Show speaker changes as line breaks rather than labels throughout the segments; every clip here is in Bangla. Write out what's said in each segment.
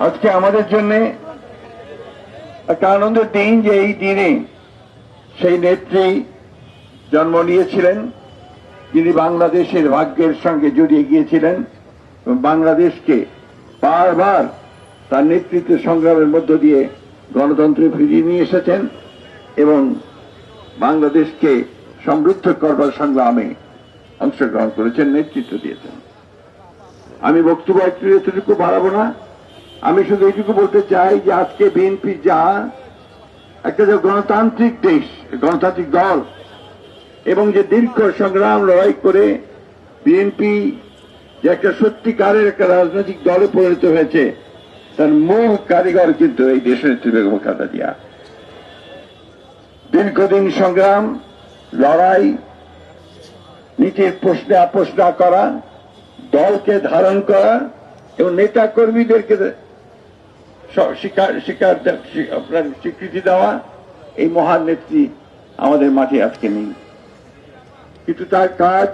আজকে আমাদের জন্য একটা আনন্দের দিন যে এই দিনে সেই নেত্রী জন্ম নিয়েছিলেন যিনি বাংলাদেশের ভাগ্যের সঙ্গে জড়িয়ে গিয়েছিলেন এবং বাংলাদেশকে বারবার তার নেতৃত্ব সংগ্রামের মধ্য দিয়ে গণতন্ত্রে ফিরিয়ে নিয়ে এসেছেন এবং বাংলাদেশকে সমৃদ্ধ করবার সংগ্রামে অংশগ্রহণ করেছেন, নেতৃত্ব দিয়েছেন। আমি বক্তব্য এতটুকু বাড়াবো না, আমি শুধু এইটুকু বলতে চাই যে আজকে বিএনপি যা একটা যে গণতান্ত্রিক দেশ, গণতান্ত্রিক দল এবং যে দীর্ঘ সংগ্রাম লড়াই করে বিএনপি যে একটা সত্যিকারের একটা রাজনৈতিক দলে পরিণত হয়েছে তার মূল কারিগর কিন্তু এই দেশনেত্রী বেগম খালেদা জিয়া। দীর্ঘদিন সংগ্রাম লড়াই, নীতির প্রশ্নে আপোষ না করা, দলকে ধারণ করা এবং নেতা কর্মীদেরকে আপনার স্বীকৃতি দেওয়া, এই মহান নেত্রী আমাদের মাঠে আজকে নেই, কিন্তু তার কাজ,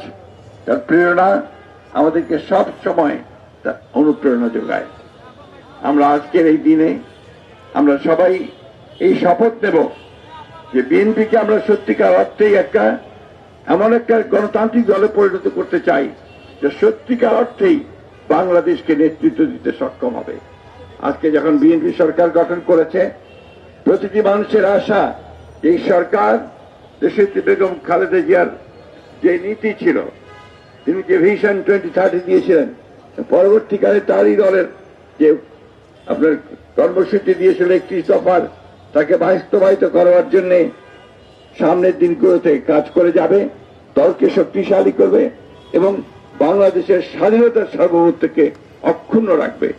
তার প্রেরণা আমাদেরকে সব সময় অনুপ্রেরণা যোগায়। আমরা আজকের এই দিনে আমরা সবাই এই শপথ নেব যে বিএনপিকে আমরা সত্যিকার অর্থেই এমন একটা গণতান্ত্রিক দলে পরিণত করতে চাই যে সত্যিকার অর্থেই বাংলাদেশকে নেতৃত্ব দিতে সক্ষম হবে। আজকে যখন বিএনপি সরকার গঠন করেছে, প্রতিটি মানুষের আশা এই সরকার দেশনেত্রী বেগম খালেদা জিয়ার যে নীতি ছিল, তিনি যে ভিশন 2030 দিয়েছিলেন, পরবর্তীকালে তারই দলের যে আপনার কর্মসূচি দিয়েছিল 31 দফার, তাকে বাস্তবায়িত করার জন্য সামনের দিনগুলোতে কাজ করে যাবে, দলকে শক্তিশালী করবে এবং বাংলাদেশের স্বাধীনতার সার্বভৌমত্বকে অক্ষুণ্ণ রাখবে।